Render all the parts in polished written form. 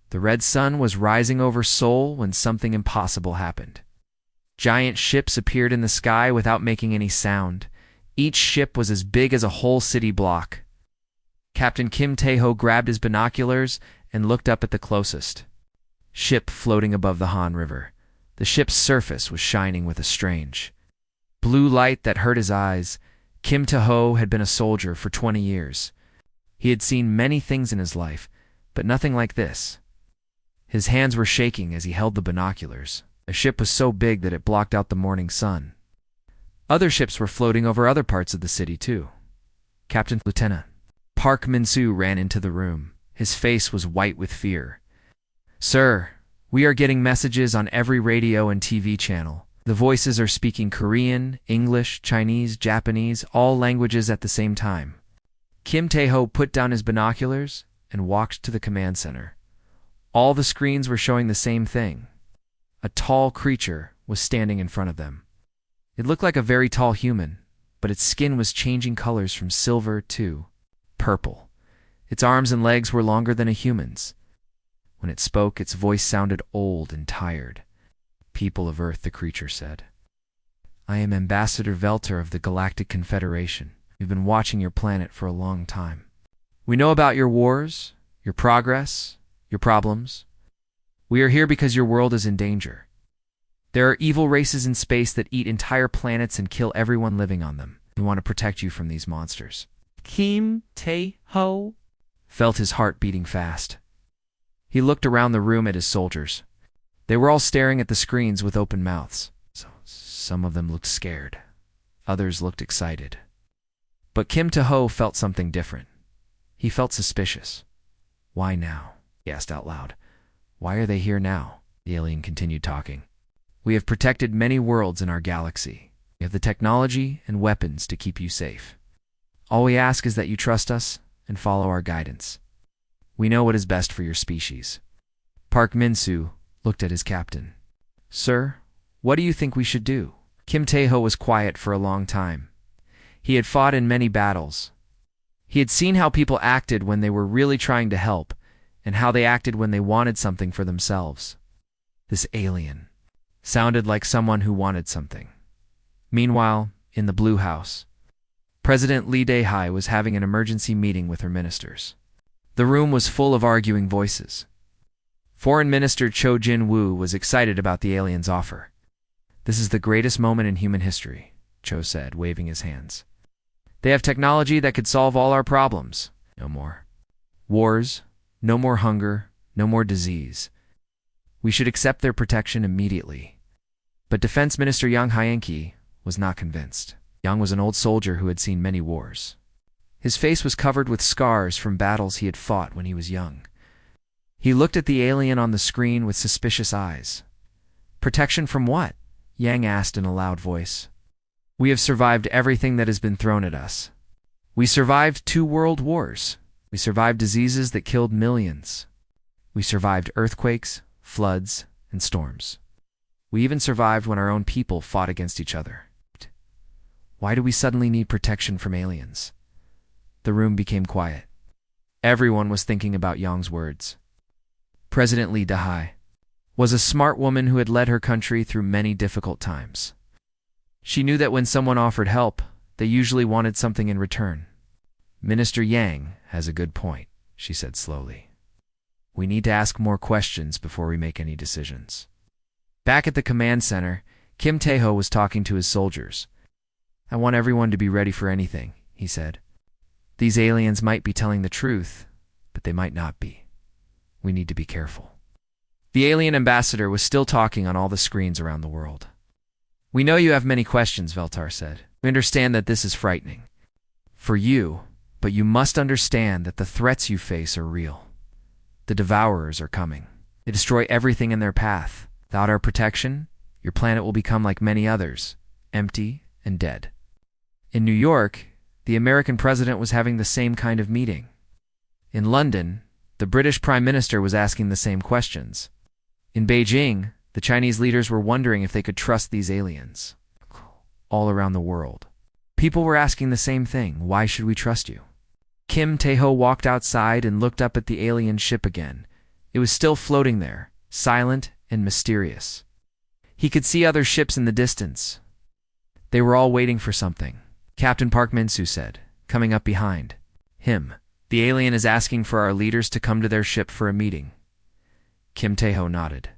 The red sun was rising over Seoul when something impossible happened. Giant ships appeared in the sky without making any sound. Each ship was as big as a whole city block. Captain Kim Tae-ho grabbed his binoculars and looked up at the closest ship floating above the Han River. The ship's surface was shining with a strange blue light that hurt his eyes. Kim Tae-ho had been a soldier for 20 years. He had seen many things in his life, but nothing like this. His hands were shaking as he held the binoculars. The ship was so big that it blocked out the morning sun. Other ships were floating over other parts of the city, too. Lieutenant Park Min-soo ran into the room. His face was white with fear. "Sir, we are getting messages on every radio and TV channel. The voices are speaking Korean, English, Chinese, Japanese, all languages at the same time." Kim Tae-ho put down his binoculars and walked to the command center. All the screens were showing the same thing. A tall creature was standing in front of them. It looked like a very tall human, but its skin was changing colors from silver to purple. Its arms and legs were longer than a human's. When it spoke, its voice sounded old and tired. "People of Earth," the creature said. "I am Ambassador Velter of the Galactic Confederation. We've been watching your planet for a long time. We know about your wars, your progress, your problems. We are here because your world is in danger. There are evil races in space that eat entire planets and kill everyone living on them. We want to protect you from these monsters." Kim Tae-ho felt his heart beating fast. He looked around the room at his soldiers. They were all staring at the screens with open mouths. Some of them looked scared. Others looked excited. But Kim Tae-ho felt something different. He felt suspicious. "Why now?" he asked out loud. "Why are they here now?" The alien continued talking. "We have protected many worlds in our galaxy. We have the technology and weapons to keep you safe. All we ask is that you trust us and follow our guidance. We know what is best for your species." Park Min-soo looked at his captain. "Sir, what do you think we should do?" Kim Tae-ho was quiet for a long time. He had fought in many battles. He had seen how people acted when they were really trying to help, and how they acted when they wanted something for themselves. This alien sounded like someone who wanted something. Meanwhile, in the Blue House, President Lee Dae-hai was having an emergency meeting with her ministers. The room was full of arguing voices. Foreign Minister Cho Jin-woo was excited about the alien's offer. "This is the greatest moment in human history," Cho said, waving his hands. "They have technology that could solve all our problems. No more wars, no more hunger, no more disease. We should accept their protection immediately." But Defense Minister Yang Hyenki was not convinced. Yang was an old soldier who had seen many wars. His face was covered with scars from battles he had fought when he was young. He looked at the alien on the screen with suspicious eyes. "Protection from what?" Yang asked in a loud voice. "We have survived everything that has been thrown at us. We survived 2 world wars. We survived diseases that killed millions. We survived earthquakes, floods, and storms. We even survived when our own people fought against each other. Why do we suddenly need protection from aliens?" The room became quiet. Everyone was thinking about Yang's words. President Lee Dae-hai was a smart woman who had led her country through many difficult times. She knew that when someone offered help, they usually wanted something in return. "Minister Yang has a good point," she said slowly. "We need to ask more questions before we make any decisions." Back at the command center, Kim Tae-ho was talking to his soldiers. "I want everyone to be ready for anything," he said. "These aliens might be telling the truth, but they might not be. We need to be careful." The alien ambassador was still talking on all the screens around the world. "We know you have many questions," Veltar said. "We understand that this is frightening for you, but you must understand that the threats you face are real. The Devourers are coming. They destroy everything in their path. Without our protection, your planet will become like many others, empty and dead." In New York, the American president was having the same kind of meeting. In London, the British Prime Minister was asking the same questions. In Beijing, the Chinese leaders were wondering if they could trust these aliens. All around the world, people were asking the same thing: why should we trust you? Kim Tae-ho walked outside and looked up at the alien ship again. It was still floating there, silent and mysterious. He could see other ships in the distance. They were all waiting for something. Captain Park Min-soo said, coming up behind him. The alien is asking for our leaders to come to their ship for a meeting. Kim Tae-ho nodded.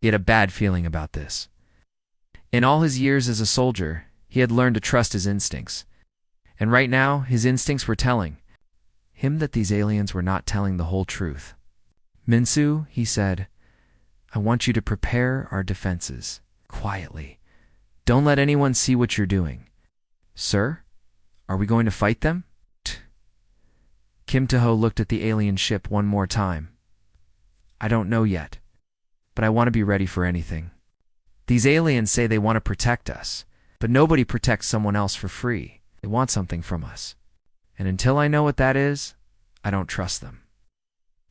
He had a bad feeling about this. In all his years as a soldier, he had learned to trust his instincts. And right now, his instincts were telling him that these aliens were not telling the whole truth. Min-soo, he said, I want you to prepare our defenses. Quietly. Don't let anyone see what you're doing. Sir, are we going to fight them? Kim Tae-ho looked at the alien ship one more time. I don't know yet, but I want to be ready for anything. These aliens say they want to protect us, but nobody protects someone else for free. They want something from us. And until I know what that is, I don't trust them.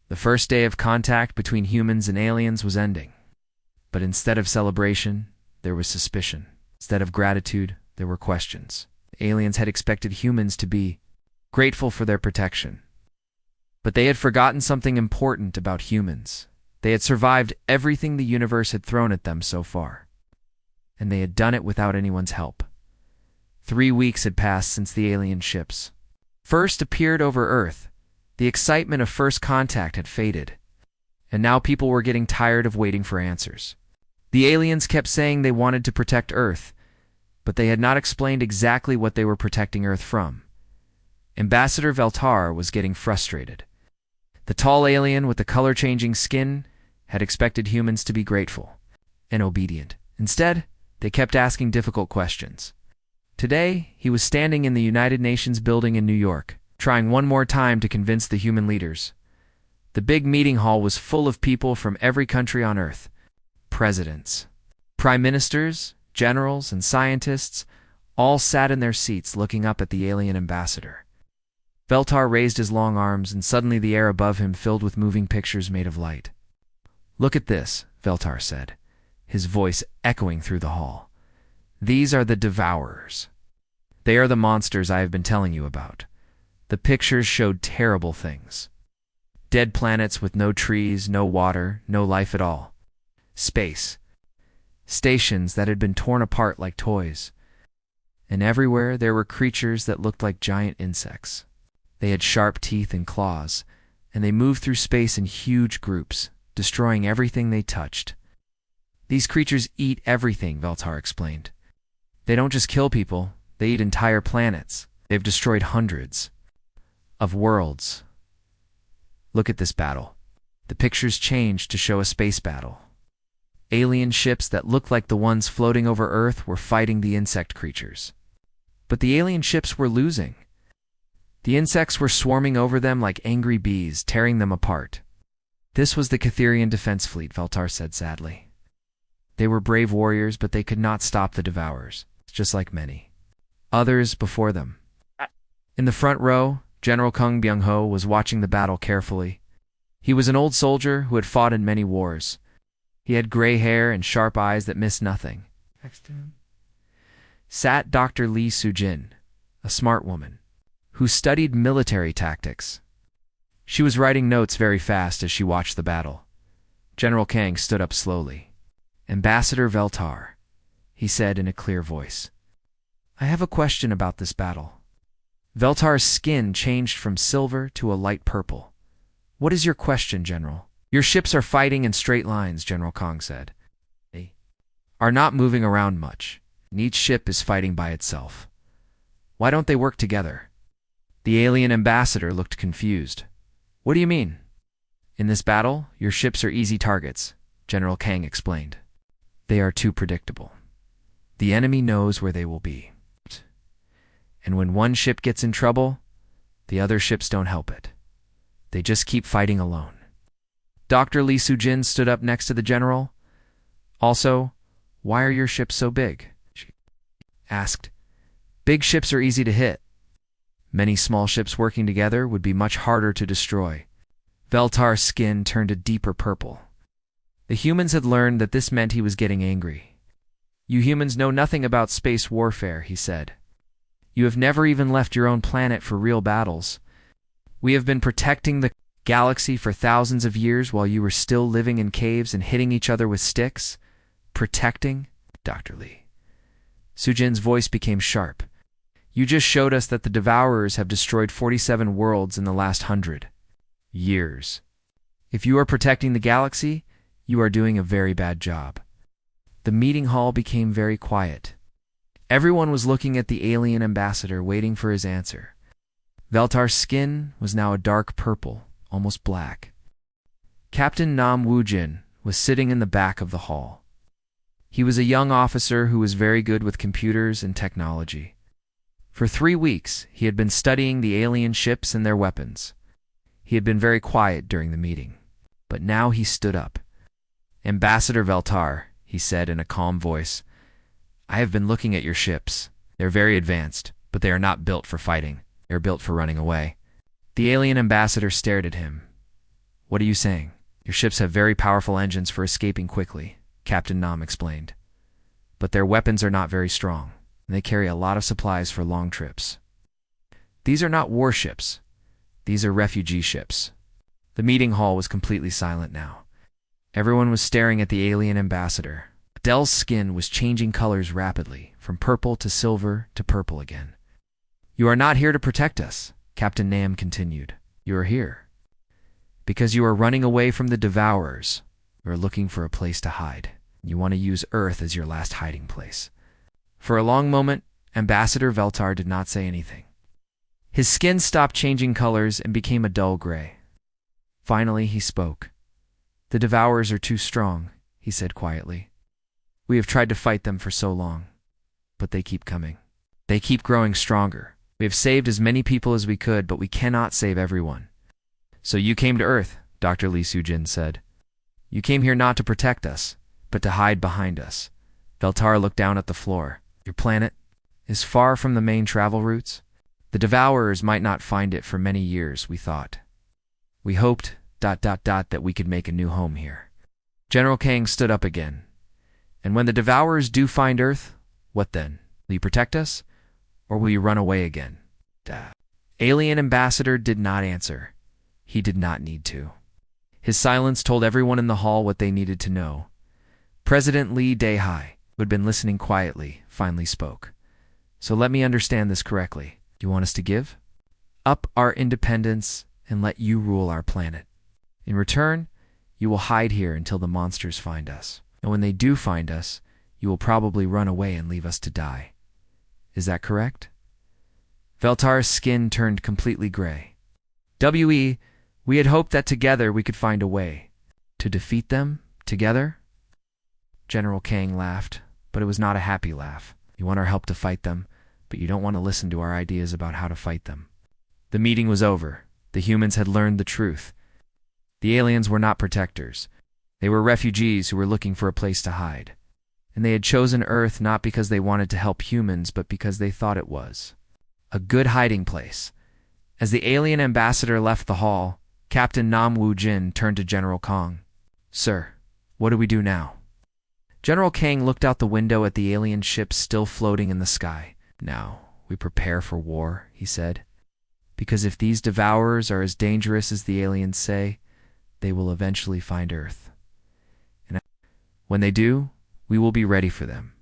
The first day of contact between humans and aliens was ending. But instead of celebration, there was suspicion. Instead of gratitude, there were questions. The aliens had expected humans to be grateful for their protection. But they had forgotten something important about humans. They had survived everything the universe had thrown at them so far. And they had done it without anyone's help. 3 weeks had passed since the alien ships first appeared over Earth. The excitement of first contact had faded. And now people were getting tired of waiting for answers. The aliens kept saying they wanted to protect Earth, but they had not explained exactly what they were protecting Earth from. Ambassador Veltar was getting frustrated. The tall alien with the color-changing skin had expected humans to be grateful and obedient. Instead, they kept asking difficult questions. Today, he was standing in the United Nations building in New York, trying one more time to convince the human leaders. The big meeting hall was full of people from every country on Earth. Presidents, prime ministers, generals, and scientists all sat in their seats looking up at the alien ambassador. Veltar raised his long arms, and suddenly the air above him filled with moving pictures made of light. Look at this, Veltar said, his voice echoing through the hall. These are the Devourers. They are the monsters I have been telling you about. The pictures showed terrible things. Dead planets with no trees, no water, no life at all. Space. Stations that had been torn apart like toys. And everywhere there were creatures that looked like giant insects. They had sharp teeth and claws, and they moved through space in huge groups, destroying everything they touched. These creatures eat everything, Veltar explained. They don't just kill people, they eat entire planets. They've destroyed hundreds of worlds. Look at this battle. The pictures changed to show a space battle. Alien ships that looked like the ones floating over Earth were fighting the insect creatures. But the alien ships were losing. The insects were swarming over them like angry bees, tearing them apart. This was the Catherian Defense Fleet, Veltar said sadly. They were brave warriors, but they could not stop the Devourers, just like many others before them. In the front row, General Kung Byung-ho was watching the battle carefully. He was an old soldier who had fought in many wars. He had gray hair and sharp eyes that missed nothing. Next to him sat Dr. Lee Soo-jin, a smart woman, who studied military tactics. She was writing notes very fast as she watched the battle. General Kang stood up slowly. Ambassador Veltar, he said in a clear voice. I have a question about this battle. Veltar's skin changed from silver to a light purple. What is your question, General? Your ships are fighting in straight lines, General Kang said. They are not moving around much, and each ship is fighting by itself. Why don't they work together? The alien ambassador looked confused. What do you mean? In this battle, your ships are easy targets, General Kang explained. They are too predictable. The enemy knows where they will be. And when one ship gets in trouble, the other ships don't help it. They just keep fighting alone. Dr. Lee Soo-jin stood up next to the general. Also, why are your ships so big? She asked. Big ships are easy to hit. Many small ships working together would be much harder to destroy. Veltar's skin turned a deeper purple. The humans had learned that this meant he was getting angry. You humans know nothing about space warfare, he said. You have never even left your own planet for real battles. We have been protecting the galaxy for thousands of years while you were still living in caves and hitting each other with sticks? Protecting? Dr. Lee. Sujin's voice became sharp. You just showed us that the Devourers have destroyed 47 worlds in the last 100 years. If you are protecting the galaxy, you are doing a very bad job. The meeting hall became very quiet. Everyone was looking at the alien ambassador, waiting for his answer. Veltar's skin was now a dark purple, almost black. Captain Nam Woojin was sitting in the back of the hall. He was a young officer who was very good with computers and technology. For 3 weeks, he had been studying the alien ships and their weapons. He had been very quiet during the meeting, but now he stood up. Ambassador Veltar, he said in a calm voice, I have been looking at your ships. They're very advanced, but they are not built for fighting. They're built for running away. The alien ambassador stared at him. What are you saying? Your ships have very powerful engines for escaping quickly, Captain Nam explained. But their weapons are not very strong, and they carry a lot of supplies for long trips. These are not warships. These are refugee ships. The meeting hall was completely silent now. Everyone was staring at the alien ambassador. Adele's skin was changing colors rapidly, from purple to silver to purple again. You are not here to protect us, Captain Nam continued. You are here because you are running away from the Devourers. You are looking for a place to hide. You want to use Earth as your last hiding place. For a long moment, Ambassador Veltar did not say anything. His skin stopped changing colors and became a dull gray. Finally, he spoke. The Devourers are too strong, he said quietly. We have tried to fight them for so long, but they keep coming. They keep growing stronger. We have saved as many people as we could, but we cannot save everyone. So you came to Earth, Dr. Lee Sujin said. You came here not to protect us, but to hide behind us. Veltar looked down at the floor. Your planet is far from the main travel routes. The Devourers might not find it for many years, we thought. We hoped, that we could make a new home here. General Kang stood up again. And when the Devourers do find Earth, what then? Will you protect us? Or will you run away again? Alien Ambassador did not answer. He did not need to. His silence told everyone in the hall what they needed to know. President Lee Daehai, who had been listening quietly, finally spoke. So let me understand this correctly. You want us to give up our independence and let you rule our planet. In return, you will hide here until the monsters find us. And when they do find us, you will probably run away and leave us to die. Is that correct? Veltar's skin turned completely gray. We had hoped that together we could find a way. To defeat them? Together? General Kang laughed, but it was not a happy laugh. You want our help to fight them, but you don't want to listen to our ideas about how to fight them. The meeting was over. The humans had learned the truth. The aliens were not protectors. They were refugees who were looking for a place to hide. And they had chosen Earth not because they wanted to help humans, but because they thought it was a good hiding place. As the alien ambassador left the hall, Captain Nam Woojin turned to General Kang. Sir, what do we do now? General Kang looked out the window at the alien ships still floating in the sky. Now, we prepare for war, he said. Because if these Devourers are as dangerous as the aliens say, they will eventually find Earth. And when they do, we will be ready for them.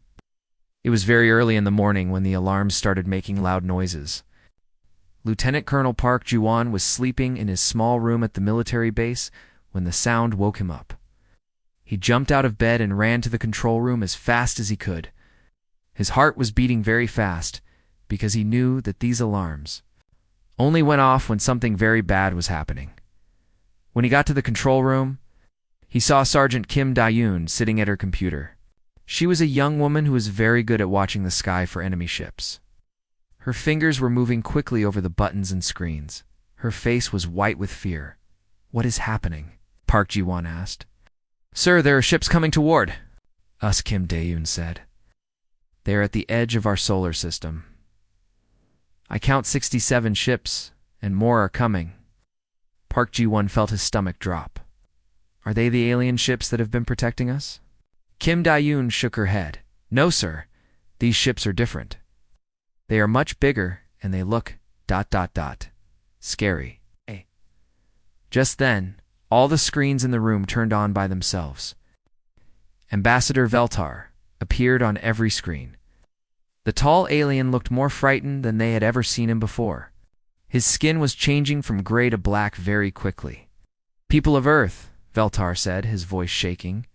It was very early in the morning when the alarms started making loud noises. Lieutenant Colonel Park Ji-won was sleeping in his small room at the military base when the sound woke him up. He jumped out of bed and ran to the control room as fast as he could. His heart was beating very fast because he knew that these alarms only went off when something very bad was happening. When he got to the control room, he saw Sergeant Kim Da-yoon sitting at her computer. She was a young woman who was very good at watching the sky for enemy ships. Her fingers were moving quickly over the buttons and screens. Her face was white with fear. What is happening? Park Ji-won asked. Sir, there are ships coming toward us, Kim Da-yoon said. They are at the edge of our solar system. I count 67 ships, and more are coming. Park Ji-won felt his stomach drop. Are they the alien ships that have been protecting us? Kim Da-yoon shook her head. No, sir. These ships are different. They are much bigger, and they look ... scary. Just then, all the screens in the room turned on by themselves. Ambassador Veltar appeared on every screen. The tall alien looked more frightened than they had ever seen him before. His skin was changing from gray to black very quickly. "People of Earth," Veltar said, his voice shaking.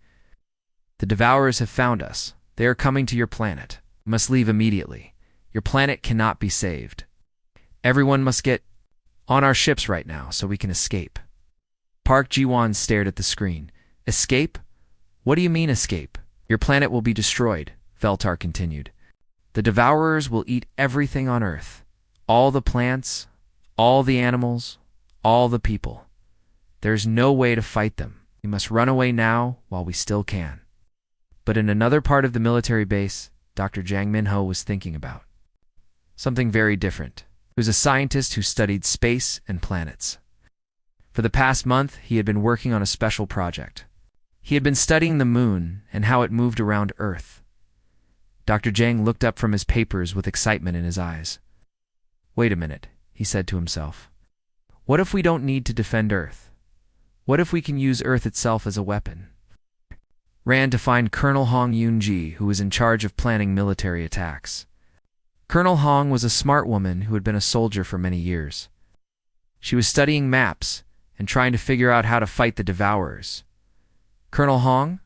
"The Devourers have found us. They are coming to your planet. You must leave immediately. Your planet cannot be saved. Everyone must get on our ships right now so we can escape." Park Ji-won stared at the screen. "Escape? What do you mean escape? Your planet will be destroyed," Veltar continued. "The Devourers will eat everything on Earth. All the plants, all the animals, all the people. There's no way to fight them. We must run away now while we still can." But in another part of the military base, Dr. Jang Min-ho was thinking about something very different. He was a scientist who studied space and planets. For the past month, he had been working on a special project. He had been studying the moon and how it moved around Earth. Dr. Jang looked up from his papers with excitement in his eyes. "Wait a minute," he said to himself. "What if we don't need to defend Earth? What if we can use Earth itself as a weapon?" Ran to find Colonel Hong Yoon-ji, who was in charge of planning military attacks. Colonel Hong was a smart woman who had been a soldier for many years. She was studying maps and trying to figure out how to fight the Devourers. "Colonel Hong?"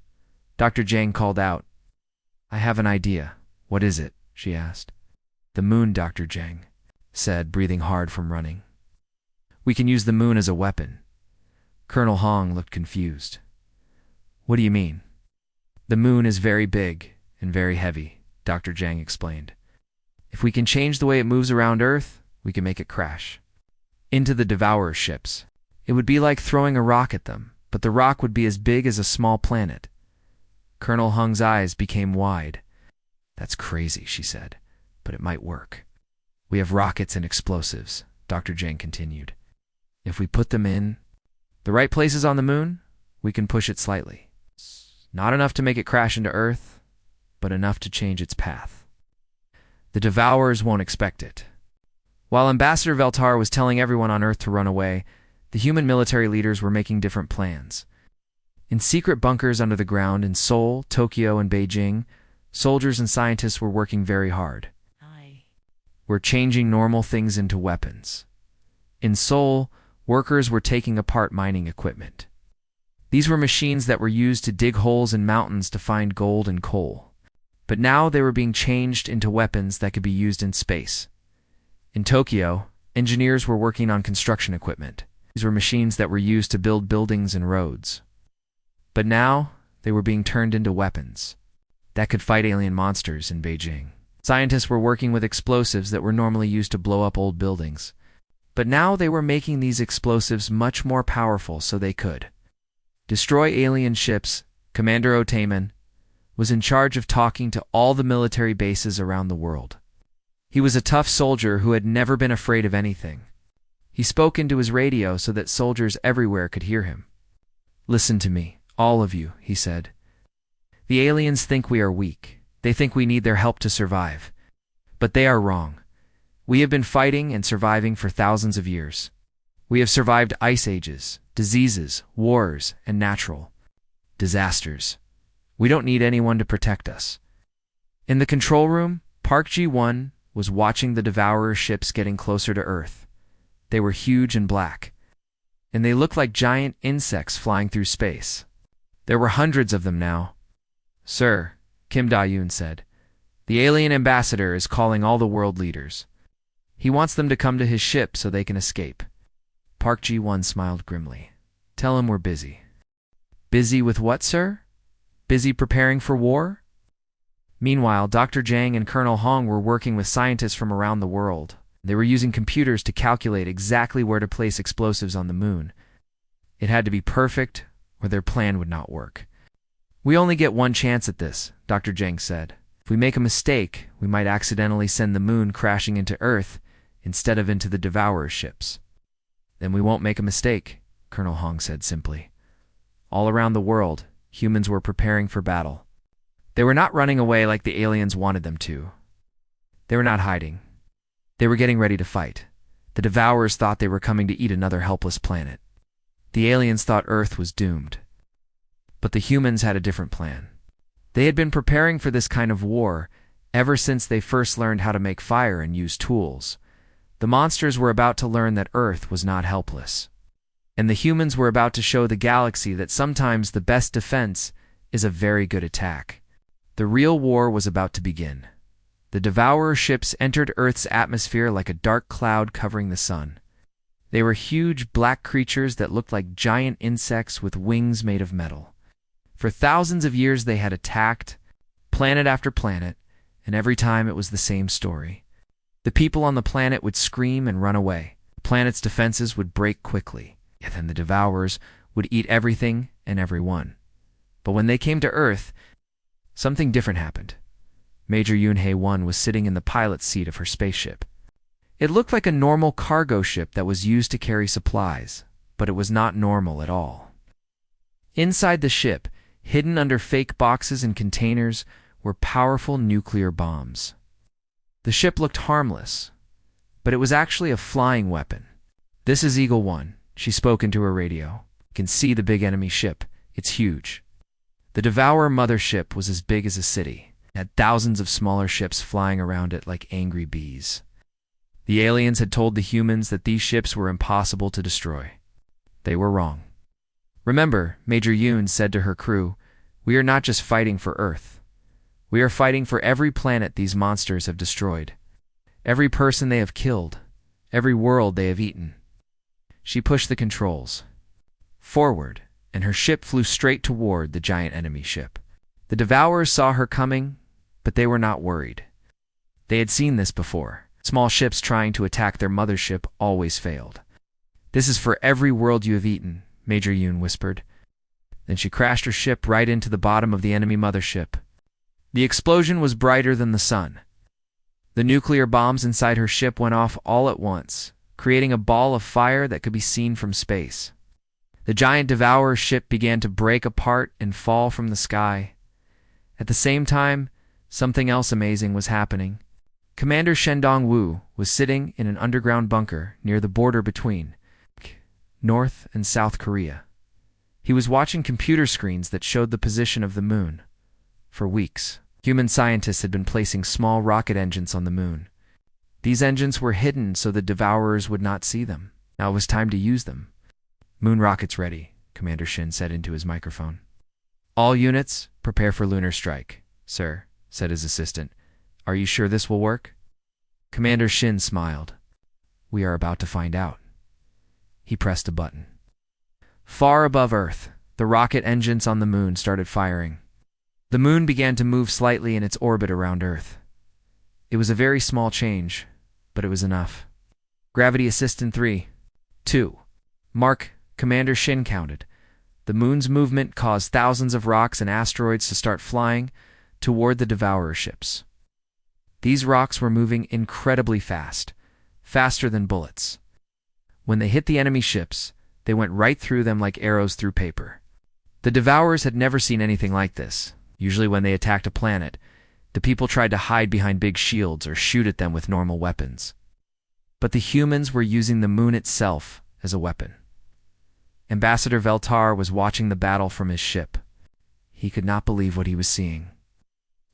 Dr. Jang called out. "I have an idea." "What is it?" she asked. "The moon," Dr. Jang said, breathing hard from running. "We can use the moon as a weapon." Colonel Hong looked confused. "What do you mean?" "The moon is very big and very heavy," Dr. Jang explained. "If we can change the way it moves around Earth, we can make it crash into the Devourer ships. It would be like throwing a rock at them, but the rock would be as big as a small planet." Colonel Hong's eyes became wide. "That's crazy," she said, "but it might work." "We have rockets and explosives," Dr. Jang continued. "If we put them in the right places on the moon, we can push it slightly. Not enough to make it crash into Earth, but enough to change its path. The Devourers won't expect it." While Ambassador Veltar was telling everyone on Earth to run away, the human military leaders were making different plans. In secret bunkers under the ground in Seoul, Tokyo, and Beijing, soldiers and scientists were working very hard. We're changing normal things into weapons. In Seoul, workers were taking apart mining equipment. These were machines that were used to dig holes in mountains to find gold and coal. But now they were being changed into weapons that could be used in space. In Tokyo, engineers were working on construction equipment. These were machines that were used to build buildings and roads. But now, they were being turned into weapons that could fight alien monsters in Beijing. Scientists were working with explosives that were normally used to blow up old buildings. But now they were making these explosives much more powerful so they could destroy alien ships. Commander Otaman was in charge of talking to all the military bases around the world. He was a tough soldier who had never been afraid of anything. He spoke into his radio so that soldiers everywhere could hear him. "Listen to me, all of you," he said. "The aliens think we are weak. They think we need their help to survive. But they are wrong. We have been fighting and surviving for thousands of years. We have survived ice ages, diseases, wars, and natural disasters. We don't need anyone to protect us." In the control room, Park Ji-won was watching the Devourer ships getting closer to Earth. They were huge and black, and they looked like giant insects flying through space. There were hundreds of them now. "Sir," Kim Da-yoon said, "the alien ambassador is calling all the world leaders. He wants them to come to his ship so they can escape." Park Ji-won smiled grimly. "Tell him we're busy." "Busy with what, sir? Busy preparing for war?" Meanwhile, Dr. Jang and Colonel Hong were working with scientists from around the world. They were using computers to calculate exactly where to place explosives on the moon. It had to be perfect, or their plan would not work. "We only get one chance at this," Dr. Jang said. "If we make a mistake, we might accidentally send the moon crashing into Earth instead of into the Devourer ships." "Then we won't make a mistake," Colonel Hong said simply. All around the world, humans were preparing for battle. They were not running away like the aliens wanted them to. They were not hiding. They were getting ready to fight. The Devourers thought they were coming to eat another helpless planet. The aliens thought Earth was doomed. But the humans had a different plan. They had been preparing for this kind of war ever since they first learned how to make fire and use tools. The monsters were about to learn that Earth was not helpless. And the humans were about to show the galaxy that sometimes the best defense is a very good attack. The real war was about to begin. The Devourer ships entered Earth's atmosphere like a dark cloud covering the sun. They were huge black creatures that looked like giant insects with wings made of metal. For thousands of years they had attacked, planet after planet, and every time it was the same story. The people on the planet would scream and run away. The planet's defenses would break quickly, and then the Devourers would eat everything and everyone. But when they came to Earth, something different happened. Major Yunhei 1 was sitting in the pilot's seat of her spaceship. It looked like a normal cargo ship that was used to carry supplies, but it was not normal at all. Inside the ship, hidden under fake boxes and containers, were powerful nuclear bombs. The ship looked harmless, but it was actually a flying weapon. "This is Eagle 1, she spoke into her radio. "You can see the big enemy ship. It's huge." The Devourer mothership was as big as a city. It had thousands of smaller ships flying around it like angry bees. The aliens had told the humans that these ships were impossible to destroy. They were wrong. "Remember," Major Yoon said to her crew, "we are not just fighting for Earth. We are fighting for every planet these monsters have destroyed, every person they have killed, every world they have eaten." She pushed the controls forward, and her ship flew straight toward the giant enemy ship. The Devourers saw her coming, but they were not worried. They had seen this before. Small ships trying to attack their mothership always failed. "This is for every world you have eaten," Major Yoon whispered. Then she crashed her ship right into the bottom of the enemy mothership. The explosion was brighter than the sun. The nuclear bombs inside her ship went off all at once, creating a ball of fire that could be seen from space. The giant Devourer ship began to break apart and fall from the sky. At the same time, something else amazing was happening. Commander Shendong Wu was sitting in an underground bunker near the border between North and South Korea. He was watching computer screens that showed the position of the moon. For weeks, human scientists had been placing small rocket engines on the moon. These engines were hidden so the Devourers would not see them. Now it was time to use them. "Moon rockets ready," Commander Shin said into his microphone. "All units, prepare for lunar strike." "Sir," said his assistant. "Are you sure this will work?" Commander Shin smiled. "We are about to find out." He pressed a button. Far above Earth, the rocket engines on the moon started firing. The moon began to move slightly in its orbit around Earth. It was a very small change, but it was enough. "Gravity assist in 3, 2. Mark," Commander Shin counted. The moon's movement caused thousands of rocks and asteroids to start flying toward the Devourer ships. These rocks were moving incredibly fast, faster than bullets. When they hit the enemy ships, they went right through them like arrows through paper. The Devourers had never seen anything like this. Usually when they attacked a planet, the people tried to hide behind big shields or shoot at them with normal weapons. But the humans were using the moon itself as a weapon. Ambassador Veltar was watching the battle from his ship. He could not believe what he was seeing.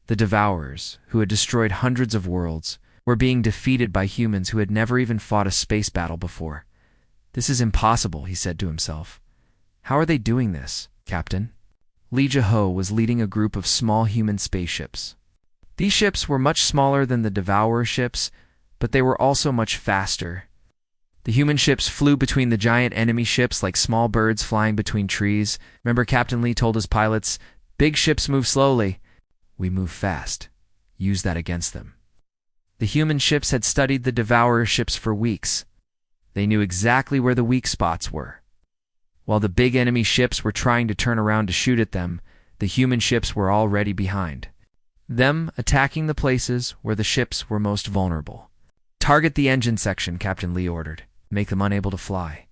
The Devourers, who had destroyed hundreds of worlds, were being defeated by humans who had never even fought a space battle before. "This is impossible," he said to himself. "How are they doing this, Captain?" Li Jiho was leading a group of small human spaceships. These ships were much smaller than the Devourer ships, but they were also much faster. The human ships flew between the giant enemy ships like small birds flying between trees. Remember, Captain Lee told his pilots, "Big ships move slowly. We move fast. Use that against them." The human ships had studied the Devourer ships for weeks. They knew exactly where the weak spots were. While the big enemy ships were trying to turn around to shoot at them, the human ships were already behind them, attacking the places where the ships were most vulnerable. "Target the engine section," Captain Lee ordered. "Make them unable to fly."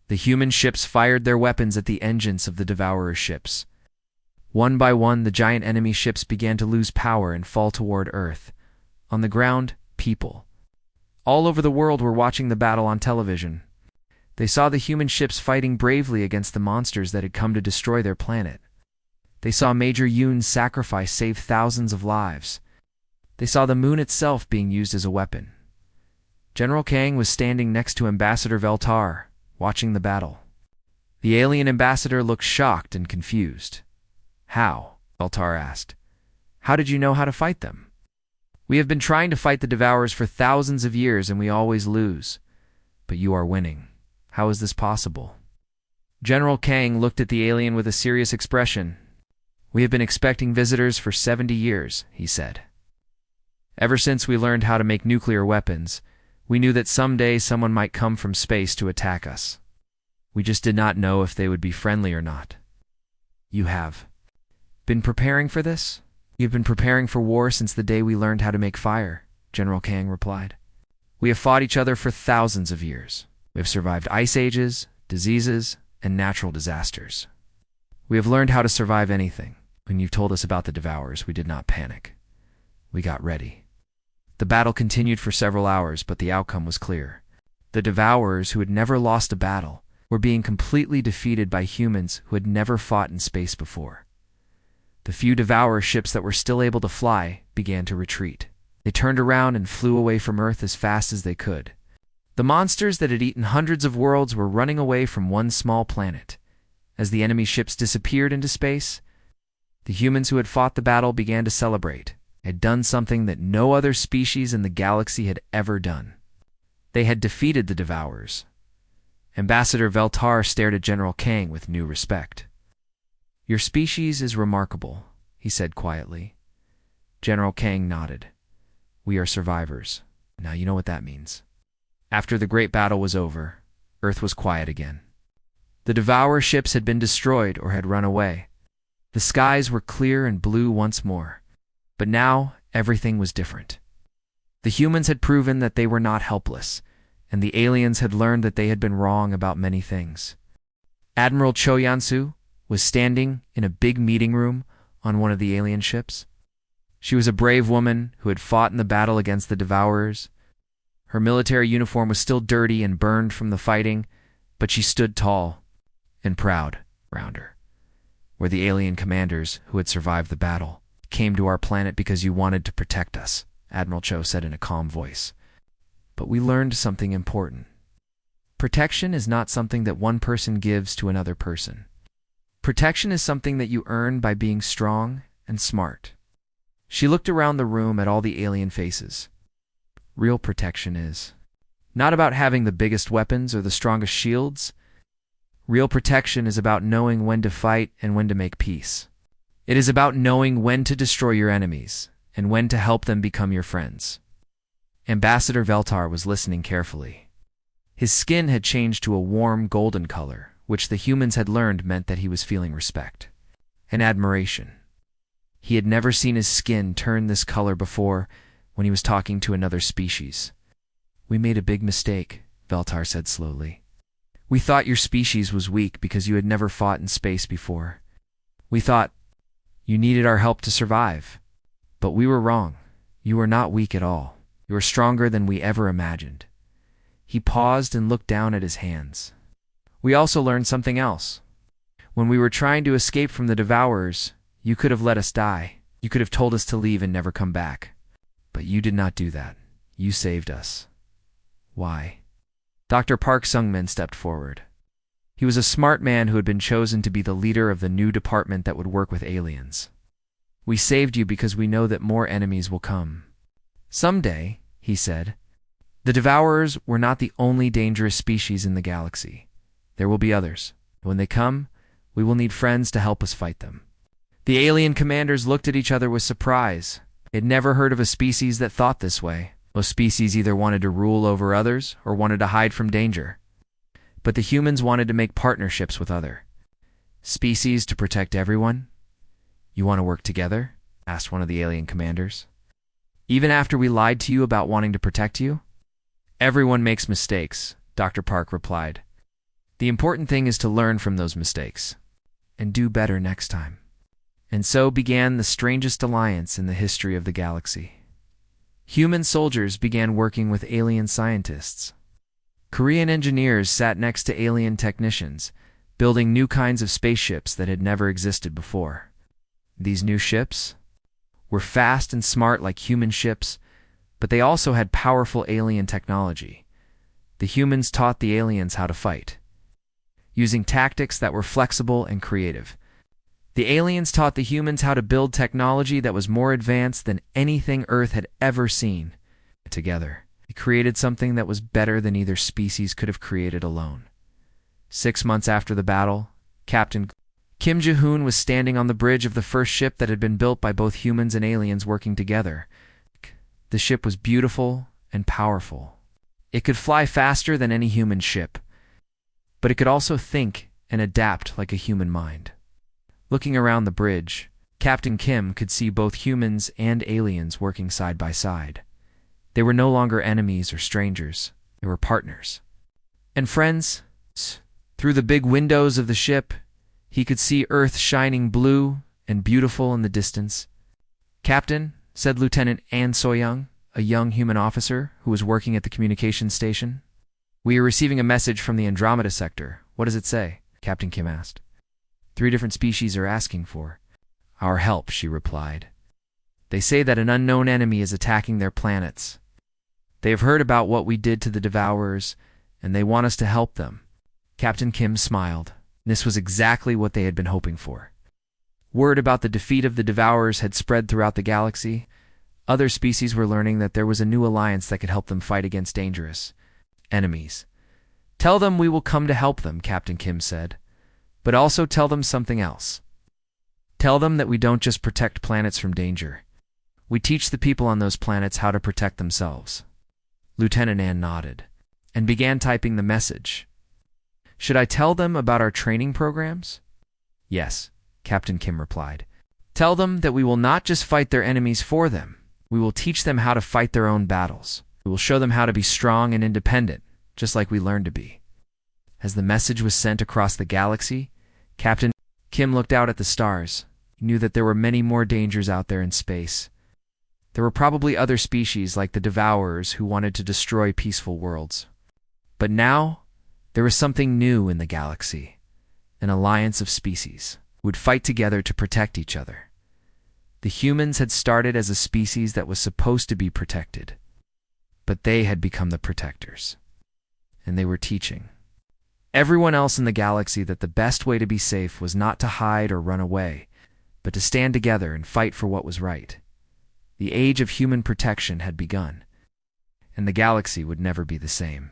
The human ships fired their weapons at the engines of the Devourer ships. One by one, the giant enemy ships began to lose power and fall toward Earth. On the ground, people all over the world were watching the battle on television. They saw the human ships fighting bravely against the monsters that had come to destroy their planet. They saw Major Yoon's sacrifice save thousands of lives. They saw the moon itself being used as a weapon. General Kang was standing next to Ambassador Veltar, watching the battle. The alien ambassador looked shocked and confused. "How?" Veltar asked. "How did you know how to fight them?" "We have been trying to fight the Devourers for thousands of years and we always lose. But you are winning. How is this possible?" General Kang looked at the alien with a serious expression. "We have been expecting visitors for 70 years, he said. "Ever since we learned how to make nuclear weapons, we knew that someday someone might come from space to attack us. We just did not know if they would be friendly or not." "You have been preparing for this?" "We have been preparing for war since the day we learned how to make fire," General Kang replied. "We have fought each other for thousands of years. We have survived ice ages, diseases, and natural disasters. We have learned how to survive anything. When you told us about the Devourers, we did not panic. We got ready." The battle continued for several hours, but the outcome was clear. The Devourers, who had never lost a battle, were being completely defeated by humans who had never fought in space before. The few Devourer ships that were still able to fly began to retreat. They turned around and flew away from Earth as fast as they could. The monsters that had eaten hundreds of worlds were running away from one small planet. As the enemy ships disappeared into space, the humans who had fought the battle began to celebrate. They had done something that no other species in the galaxy had ever done. They had defeated the Devourers. Ambassador Veltar stared at General Kang with new respect. "Your species is remarkable," he said quietly. General Kang nodded. "We are survivors. Now you know what that means." After the great battle was over, Earth was quiet again. The Devourer ships had been destroyed or had run away. The skies were clear and blue once more. But now, everything was different. The humans had proven that they were not helpless, and the aliens had learned that they had been wrong about many things. Admiral Cho Yansu was standing in a big meeting room on one of the alien ships. She was a brave woman who had fought in the battle against the Devourers. Her military uniform was still dirty and burned from the fighting, but she stood tall and proud around her. "We're the alien commanders who had survived the battle. Came to our planet because you wanted to protect us," Admiral Cho said in a calm voice. "But we learned something important. Protection is not something that one person gives to another person. Protection is something that you earn by being strong and smart." She looked around the room at all the alien faces. Real protection is not about having the biggest weapons or the strongest shields. Real protection is about knowing when to fight and when to make peace. It is about knowing when to destroy your enemies and when to help them become your friends. Ambassador Veltar was listening carefully. His skin had changed to a warm golden color, which the humans had learned meant that he was feeling respect and admiration. He had never seen his skin turn this color before when he was talking to another species. "We made a big mistake," Veltar said slowly. "We thought your species was weak because you had never fought in space before. We thought you needed our help to survive. But we were wrong. You are not weak at all. You are stronger than we ever imagined." He paused and looked down at his hands. "We also learned something else. When we were trying to escape from the Devourers, you could have let us die. You could have told us to leave and never come back. But you did not do that. You saved us." "Why?" Dr. Park Sung-min stepped forward. He was a smart man who had been chosen to be the leader of the new department that would work with aliens. "We saved you because we know that more enemies will come. Someday," he said, "the Devourers were not the only dangerous species in the galaxy. There will be others. When they come, we will need friends to help us fight them." The alien commanders looked at each other with surprise. They had never heard of a species that thought this way. Most species either wanted to rule over others or wanted to hide from danger. But the humans wanted to make partnerships with other species to protect everyone. "You want to work together?" asked one of the alien commanders. "Even after we lied to you about wanting to protect you?" "Everyone makes mistakes," Dr. Park replied. "The important thing is to learn from those mistakes and do better next time." And so began the strangest alliance in the history of the galaxy. Human soldiers began working with alien scientists. Korean engineers sat next to alien technicians, building new kinds of spaceships that had never existed before. These new ships were fast and smart like human ships, but they also had powerful alien technology. The humans taught the aliens how to fight, using tactics that were flexible and creative. The aliens taught the humans how to build technology that was more advanced than anything Earth had ever seen. Together, they created something that was better than either species could have created alone. 6 months after the battle, Captain Kim Ji-hoon was standing on the bridge of the first ship that had been built by both humans and aliens working together. The ship was beautiful and powerful. It could fly faster than any human ship, but it could also think and adapt like a human mind. Looking around the bridge, Captain Kim could see both humans and aliens working side by side. They were no longer enemies or strangers. They were partners and friends. Through the big windows of the ship, he could see Earth shining blue and beautiful in the distance. "Captain," said Lieutenant An So-young, a young human officer who was working at the communications station. "We are receiving a message from the Andromeda sector. What does it say?" Captain Kim asked. 3 different species are asking for our help," she replied. "They say that an unknown enemy is attacking their planets. They have heard about what we did to the Devourers, and they want us to help them." Captain Kim smiled. This was exactly what they had been hoping for. Word about the defeat of the Devourers had spread throughout the galaxy. Other species were learning that there was a new alliance that could help them fight against dangerous enemies. "Tell them we will come to help them," Captain Kim said. "But also tell them something else. Tell them that we don't just protect planets from danger. We teach the people on those planets how to protect themselves." Lieutenant An nodded and began typing the message. "Should I tell them about our training programs?" "Yes," Captain Kim replied. "Tell them that we will not just fight their enemies for them. We will teach them how to fight their own battles. We will show them how to be strong and independent, just like we learned to be." As the message was sent across the galaxy, Captain Kim looked out at the stars. He knew that there were many more dangers out there in space. There were probably other species like the Devourers who wanted to destroy peaceful worlds. But now, there was something new in the galaxy, an alliance of species who would fight together to protect each other. The humans had started as a species that was supposed to be protected, but they had become the protectors, and they were teaching everyone else in the galaxy that the best way to be safe was not to hide or run away, but to stand together and fight for what was right. The age of human protection had begun, and the galaxy would never be the same.